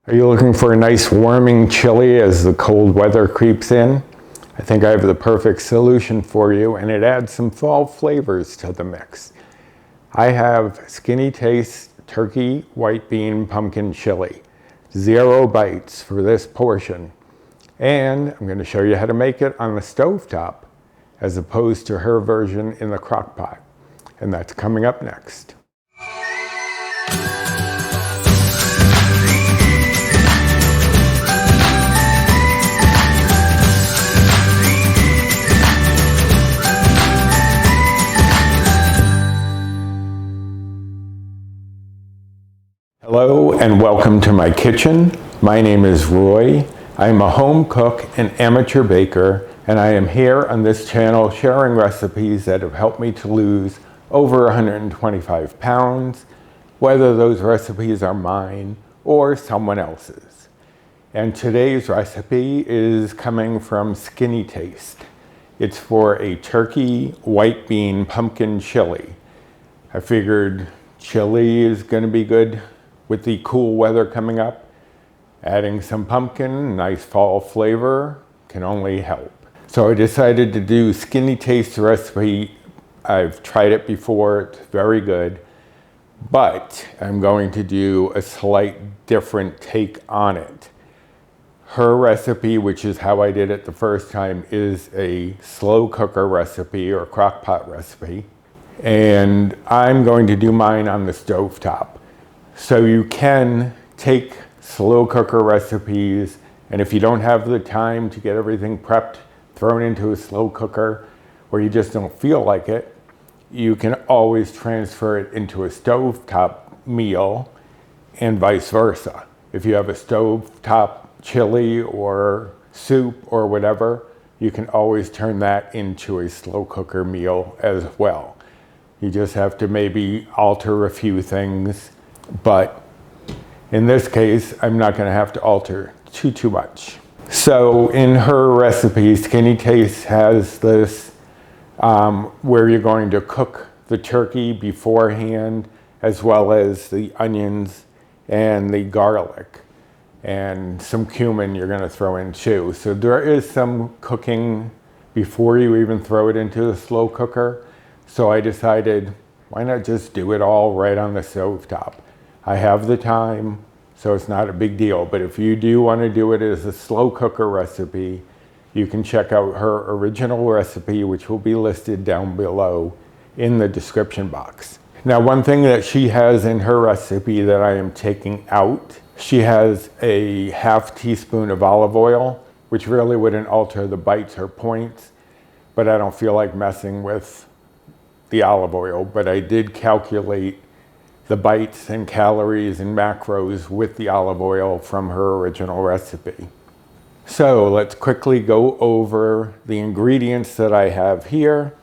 Are you looking for a nice warming chili as the cold weather creeps in? I think I have the perfect solution for you, and it adds some fall flavors to the mix. I have Skinnytaste Turkey White Bean Pumpkin Chili. 0 bites for this portion. And I'm going to show you how to make it on the stovetop as opposed to her version in the crock pot. And that's coming up next. Hello and welcome to my kitchen. My name is Roy. I am a home cook and amateur baker, and I am here on this channel sharing recipes that have helped me to lose over 125 pounds, whether those recipes are mine or someone else's. And today's recipe is coming from Skinnytaste. It's for a turkey white bean pumpkin chili. I figured chili is going to be good with the cool weather coming up. Adding some pumpkin, nice fall flavor can only help. So I decided to do Skinnytaste recipe. I've tried it before, it's very good, but I'm going to do a slight different take on it. Her recipe, which is how I did it the first time, is a slow cooker recipe or crock pot recipe. And I'm going to do mine on the stovetop. So you can take slow cooker recipes, and if you don't have the time to get everything prepped, thrown into a slow cooker, or you just don't feel like it, you can always transfer it into a stovetop meal and vice versa. If you have a stovetop chili or soup or whatever, you can always turn that into a slow cooker meal as well. You just have to maybe alter a few things. But in this case, I'm not going to have to alter too much. So in her recipe, Skinnytaste has this where you're going to cook the turkey beforehand, as well as the onions and the garlic, and some cumin you're going to throw in too. So there is some cooking before you even throw it into the slow cooker. So I decided, why not just do it all right on the stovetop? I have the time, so it's not a big deal. But if you do want to do it as a slow cooker recipe, you can check out her original recipe, which will be listed down below in the description box. Now, one thing that she has in her recipe that I am taking out, she has a ½ teaspoon of olive oil, which really wouldn't alter the bites or points, but I don't feel like messing with the olive oil. But I did calculate the bites and calories and macros with the olive oil from her original recipe. So let's quickly go over the ingredients that I have here.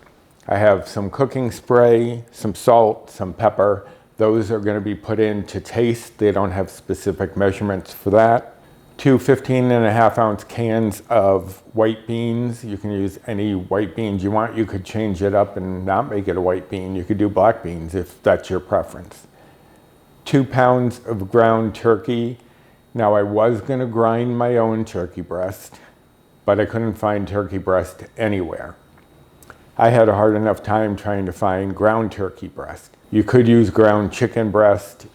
I have some cooking spray, some salt, some pepper. Those are going to be put in to taste. They don't have specific measurements for that. 2 15.5-ounce cans of white beans. You can use any white beans you want. You could change it up and not make it a white bean. You could do black beans if that's your preference. 2 pounds of ground turkey. Now, I was going to grind my own turkey breast, but I couldn't find turkey breast anywhere. I had a hard enough time trying to find ground turkey breast. You could use ground chicken breast.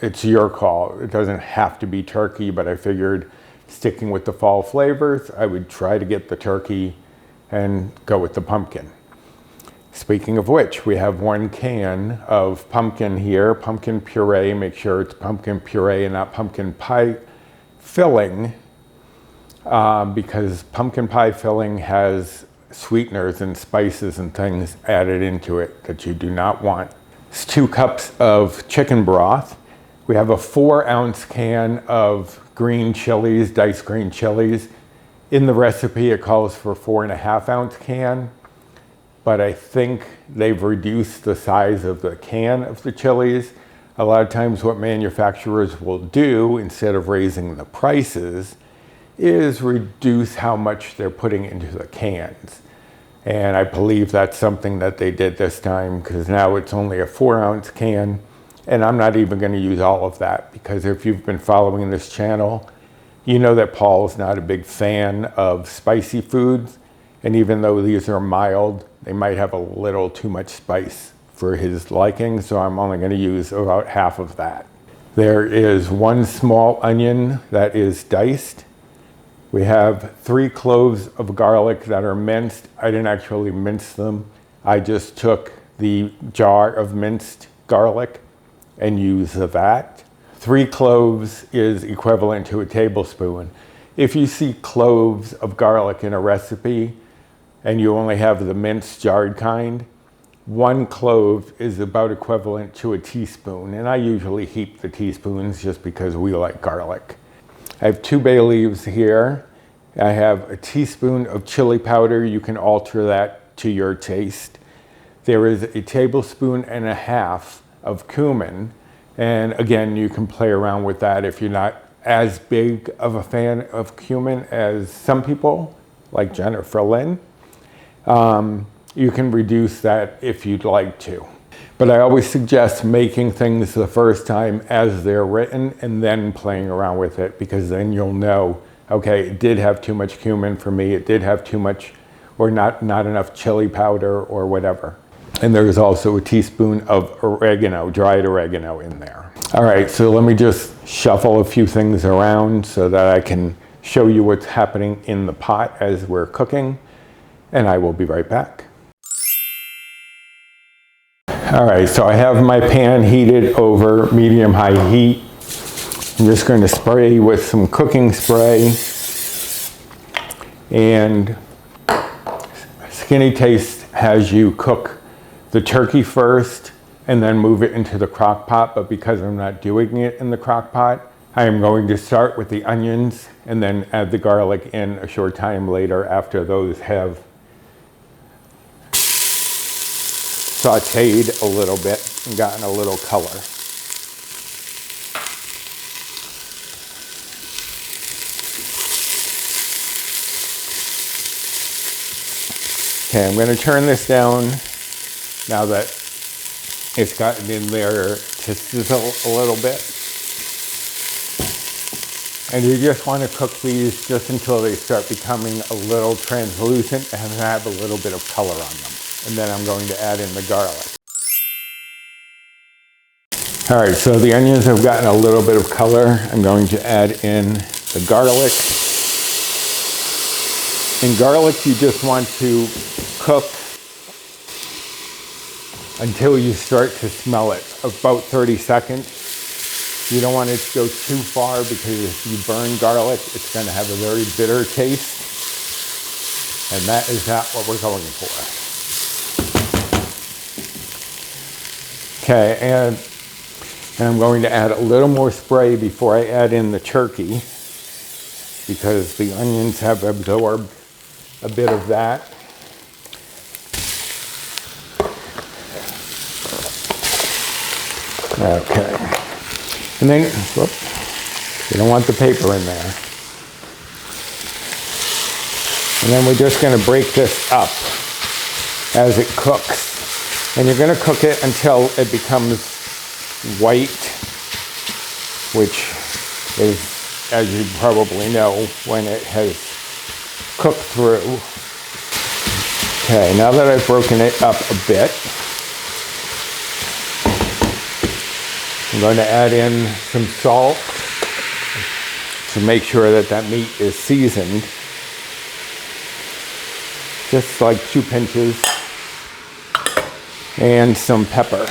It's your call. It doesn't have to be turkey, but I figured sticking with the fall flavors, I would try to get the turkey and go with the pumpkin. Speaking of which, we have 1 can of pumpkin here, pumpkin puree. Make sure it's pumpkin puree and not pumpkin pie filling, because pumpkin pie filling has sweeteners and spices and things added into it that you do not want. It's 2 cups of chicken broth. We have a 4-ounce can of green chilies, diced green chilies. In the recipe, it calls for 4.5-ounce can. But I think they've reduced the size of the can of the chilies. A lot of times what manufacturers will do, instead of raising the prices, is reduce how much they're putting into the cans. And I believe that's something that they did this time, because now it's only a 4-ounce can. And I'm not even going to use all of that, because if you've been following this channel, you know that Paul's not a big fan of spicy foods. And even though these are mild, they might have a little too much spice for his liking. So I'm only going to use about half of that. There is 1 small onion that is diced. We have 3 cloves of garlic that are minced. I didn't actually mince them. I just took the jar of minced garlic and used that. 3 cloves is equivalent to a tablespoon. If you see cloves of garlic in a recipe and you only have the minced jarred kind, 1 clove is about equivalent to a teaspoon. And I usually heap the teaspoons just because we like garlic. I have 2 bay leaves here. I have a teaspoon of chili powder. You can alter that to your taste. There is a tablespoon and a half of cumin. And again, you can play around with that if you're not as big of a fan of cumin as some people, like Jenn or Lynn. You can reduce that if you'd like to. But I always suggest making things the first time as they're written and then playing around with it, because then you'll know, okay, it did have too much cumin for me, it did have too much or not enough chili powder or whatever. And there's also a teaspoon of oregano, dried oregano in there. All right, so let me just shuffle a few things around so that I can show you what's happening in the pot as we're cooking, and I will be right back. All right, so I have my pan heated over medium-high heat. I'm just going to spray with some cooking spray. And Skinnytaste has you cook the turkey first and then move it into the crock pot, but because I'm not doing it in the crock pot, I am going to start with the onions and then add the garlic in a short time later after those have sauteed a little bit and gotten a little color. Okay, I'm going to turn this down now that it's gotten in there to sizzle a little bit. And you just want to cook these just until they start becoming a little translucent and have a little bit of color on them. And then I'm going to add in the garlic. All right, so the onions have gotten a little bit of color. I'm going to add in the garlic. In garlic, you just want to cook until you start to smell it, about 30 seconds. You don't want it to go too far, because if you burn garlic, it's going to have a very bitter taste. And that is not what we're going for. Okay, and I'm going to add a little more spray before I add in the turkey, because the onions have absorbed a bit of that. Okay, and then, whoops, you don't want the paper in there. And then we're just going to break this up as it cooks. And you're going to cook it until it becomes white, which is, as you probably know, when it has cooked through. Okay, now that I've broken it up a bit, I'm going to add in some salt to make sure that that meat is seasoned. Just like 2 pinches. And some pepper.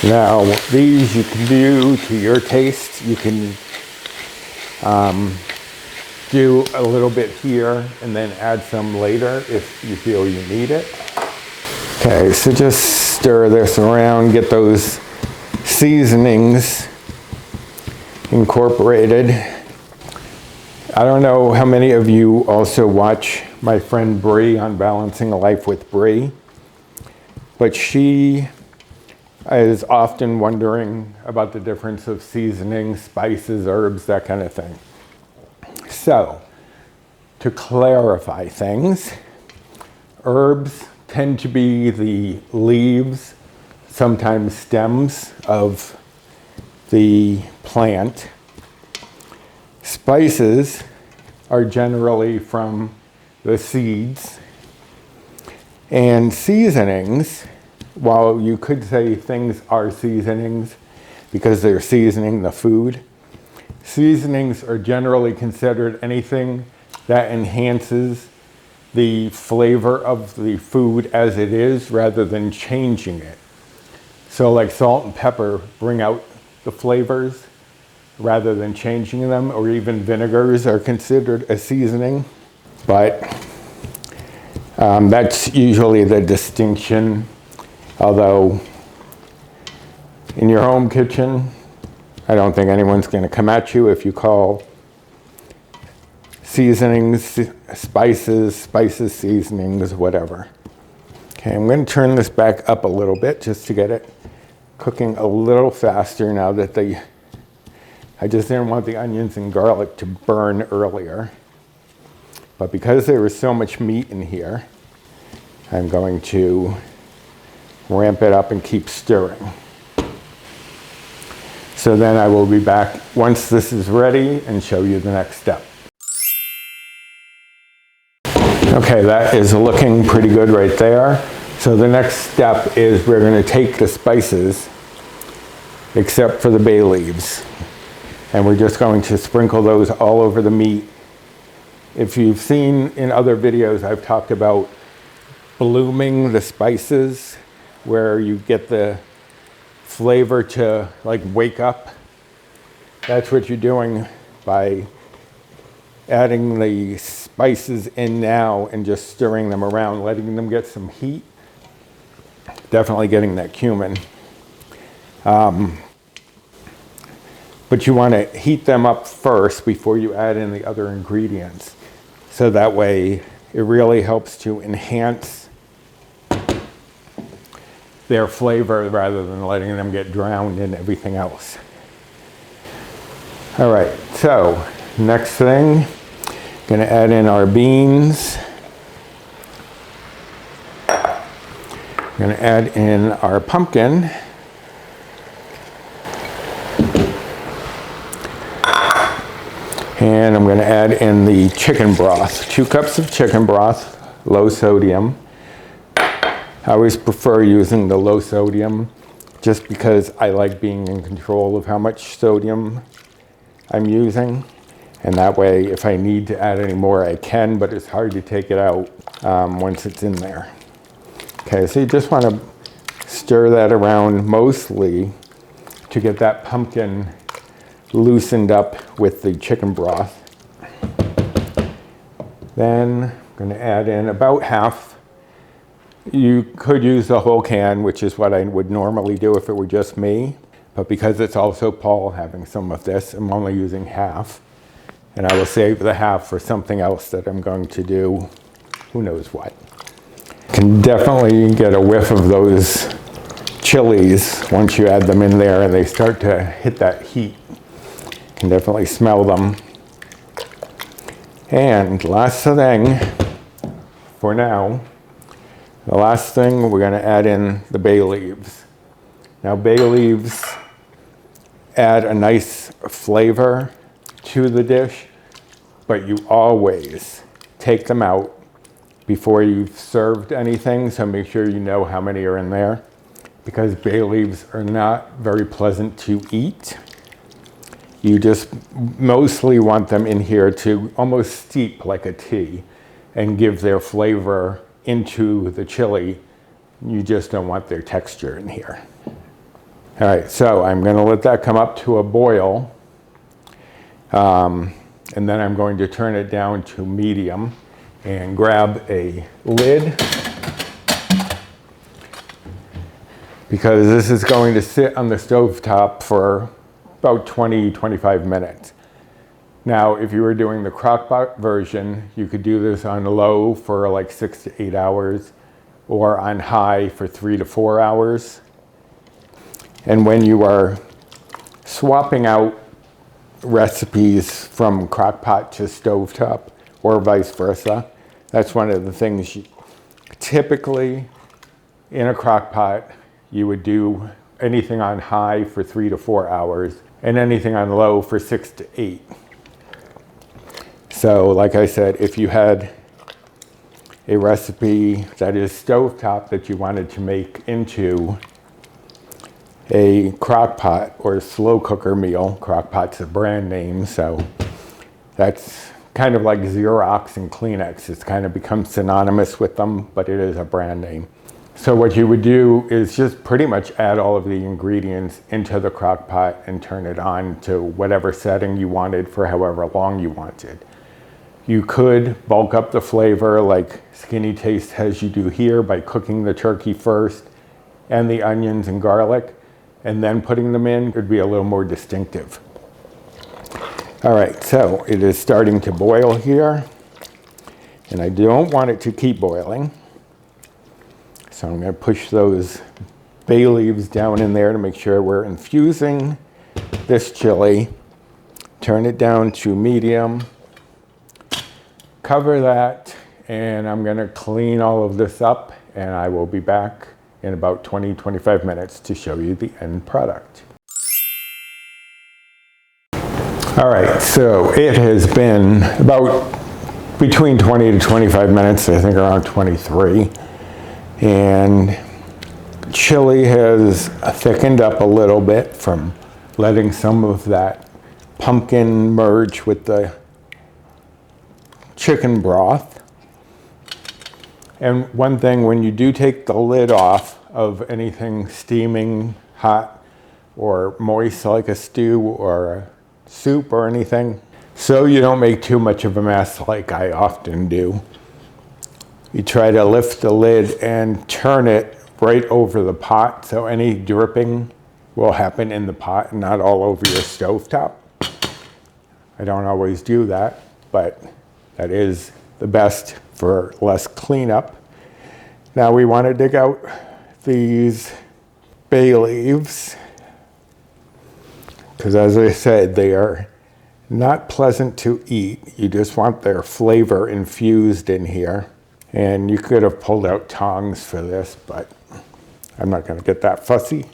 Now, these you can do to your taste. You can do a little bit here and then add some later if you feel you need it. Okay, so just stir this around, get those seasonings incorporated. I don't know how many of you also watch my friend Bree on Balancing a Life with Bree, but she is often wondering about the difference of seasonings, spices, herbs, that kind of thing. So, to clarify things, Herbs tend to be the leaves, sometimes stems of the plant. Spices are generally from the seeds. And seasonings, while you could say things are seasonings because they're seasoning the food, seasonings are generally considered anything that enhances the flavor of the food as it is rather than changing it. So like salt and pepper bring out the flavors rather than changing them, or even vinegars are considered a seasoning. But that's usually the distinction, although in your home kitchen, I don't think anyone's going to come at you if you call seasonings, spices, seasonings, whatever. Okay, I'm going to turn this back up a little bit just to get it cooking a little faster now that I just didn't want the onions and garlic to burn earlier. But because there was so much meat in here, I'm going to ramp it up and keep stirring. So then I will be back once this is ready and show you the next step. Okay, that is looking pretty good right there. So the next step is we're going to take the spices, except for the bay leaves, and we're just going to sprinkle those all over the meat. If you've seen in other videos, I've talked about blooming the spices, where you get the flavor to like wake up. That's what you're doing by adding the spices in now and just stirring them around, letting them get some heat. Definitely getting that cumin. But you want to heat them up first before you add in the other ingredients. So that way it really helps to enhance their flavor rather than letting them get drowned in everything else. All right, so next thing, going to add in our beans. We're going to add in our pumpkin. And I'm going to add in the chicken broth. 2 cups of chicken broth, low sodium. I always prefer using the low sodium just because I like being in control of how much sodium I'm using. And that way, if I need to add any more, I can, but it's hard to take it out once it's in there. Okay, so you just want to stir that around mostly to get that pumpkin loosened up with the chicken broth. Then I'm going to add in about half. You could use the whole can, which is what I would normally do if it were just me. But because it's also Paul having some of this, I'm only using half. And I will save the half for something else that I'm going to do, who knows what. Can definitely get a whiff of those chilies once you add them in there and they start to hit that heat. Can definitely smell them. And last thing for now, the last thing we're going to add in the bay leaves. Now bay leaves add a nice flavor to the dish, but you always take them out before you've served anything, so make sure you know how many are in there, because bay leaves are not very pleasant to eat. You just mostly want them in here to almost steep like a tea and give their flavor into the chili. You just don't want their texture in here. All right, so I'm going to let that come up to a boil. And then I'm going to turn it down to medium and grab a lid, because this is going to sit on the stovetop for about 20-25 minutes. Now, if you were doing the crock-pot version, you could do this on low for like 6 to 8 hours or on high for 3 to 4 hours. And when you are swapping out recipes from crock-pot to stovetop or vice versa, that's one of the things Typically, in a crock pot, you would do anything on high for 3 to 4 hours and anything on low for 6 to 8. So like I said, if you had a recipe that is stovetop that you wanted to make into a crock pot or slow cooker meal, crock pot's a brand name, so that's kind of like Xerox and Kleenex. It's kind of become synonymous with them, but it is a brand name. So what you would do is just pretty much add all of the ingredients into the crock pot and turn it on to whatever setting you wanted for however long you wanted. You could bulk up the flavor like Skinnytaste has you do here by cooking the turkey first and the onions and garlic and then putting them in. It would be a little more distinctive. All right, so it is starting to boil here, and I don't want it to keep boiling. So I'm going to push those bay leaves down in there to make sure we're infusing this chili. Turn it down to medium. Cover that, and I'm going to clean all of this up, and I will be back in about 20-25 minutes to show you the end product. All right, so it has been about between 20 to 25 minutes, I think around 23. And chili has thickened up a little bit from letting some of that pumpkin merge with the chicken broth. And one thing, when you do take the lid off of anything steaming hot or moist like a stew or a soup or anything, so you don't make too much of a mess like I often do, you try to lift the lid and turn it right over the pot so any dripping will happen in the pot and not all over your stovetop. I don't always do that, but that is the best for less cleanup. Now we want to dig out these bay leaves, because as I said, they are not pleasant to eat. You just want their flavor infused in here. And you could have pulled out tongs for this, but I'm not going to get that fussy.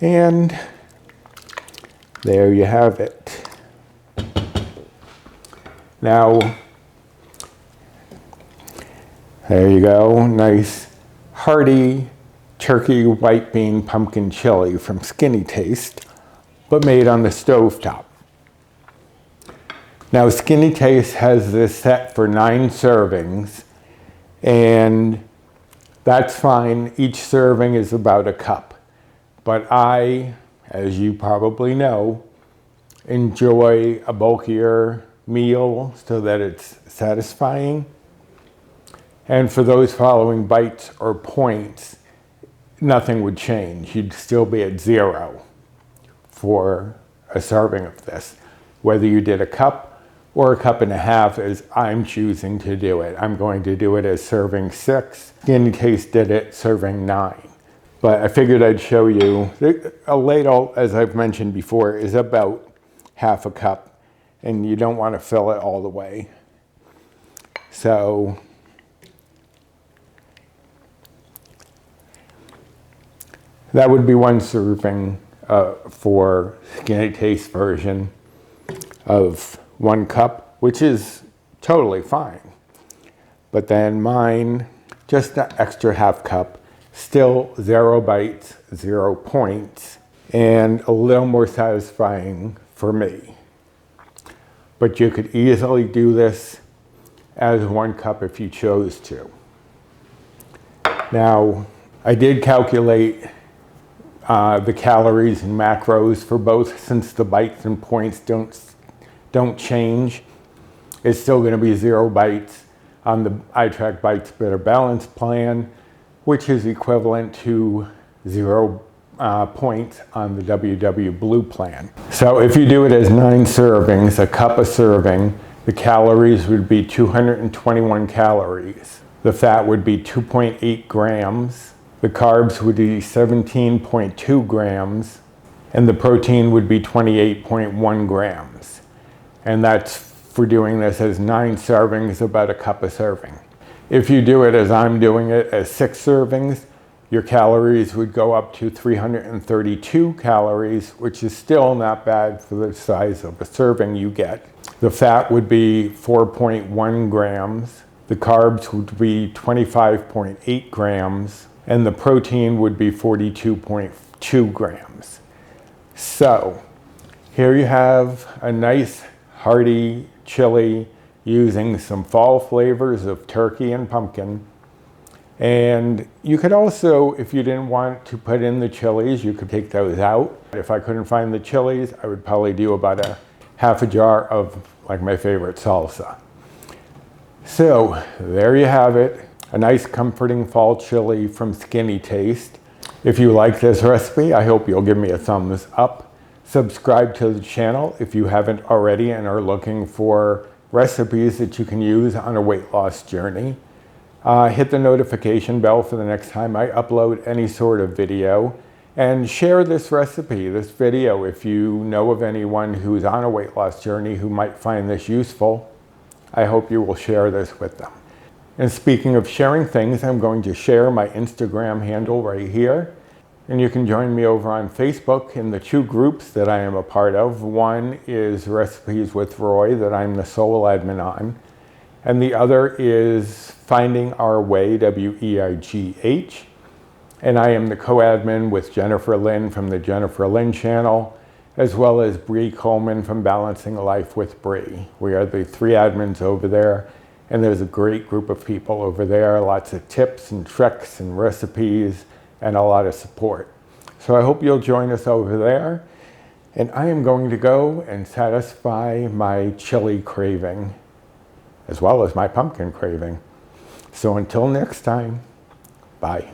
And there you have it. Now, there you go. Nice, hearty turkey white bean pumpkin chili from Skinnytaste, but made on the stovetop. Now, Skinnytaste has this set for 9 servings. And that's fine. Each serving is about a cup. But I, as you probably know, enjoy a bulkier meal so that it's satisfying. And for those following bites or points, nothing would change. You'd still be at 0 for a serving of this, whether you did a cup or a cup and a half, as I'm choosing to do it. I'm going to do it as serving 6. Skinnytaste did it serving 9. But I figured I'd show you. A ladle, as I've mentioned before, is about half a cup, and you don't want to fill it all the way. So that would be one serving for Skinnytaste version of 1 cup, which is totally fine. But then mine, just an extra half cup, still 0 bites, 0 points, and a little more satisfying for me. But you could easily do this as 1 cup if you chose to. Now, I did calculate the calories and macros for both, since the bites and points don't change. It's still going to be 0 bites on the iTrackBites Better Balance plan, which is equivalent to 0 points on the WW Blue plan. So if you do it as 9 servings, a cup a serving, the calories would be 221 calories. The fat would be 2.8 grams. The carbs would be 17.2 grams. And the protein would be 28.1 grams. And that's for doing this as 9 servings, about a cup a serving. If you do it as I'm doing it, as 6 servings, your calories would go up to 332 calories, which is still not bad for the size of a serving you get. The fat would be 4.1 grams, the carbs would be 25.8 grams, and the protein would be 42.2 grams. So, here you have a nice hearty chili using some fall flavors of turkey and pumpkin. And you could also, if you didn't want to put in the chilies, you could take those out. If I couldn't find the chilies, I would probably do about a half a jar of like my favorite salsa. So there you have it, a nice comforting fall chili from Skinnytaste. If you like this recipe, I hope you'll give me a thumbs up. Subscribe to the channel if you haven't already and are looking for recipes that you can use on a weight loss journey. Hit the notification bell for the next time I upload any sort of video, and share this recipe, this video, if you know of anyone who's on a weight loss journey who might find this useful. I hope you will share this with them. And speaking of sharing things, I'm going to share my Instagram handle right here. And you can join me over on Facebook in the 2 groups that I am a part of. One is Recipes with Roy, that I'm the sole admin on. And the other is Finding Our Way, W-E-I-G-H. And I am the co-admin with Lynn from the Lynn channel, as well as Bree Coleman from Balancing Life with Bree. We are the 3 admins over there, and there's a great group of people over there, lots of tips and tricks and recipes, and a lot of support. So I hope you'll join us over there. And I am going to go and satisfy my chili craving, as well as my pumpkin craving. So until next time, bye.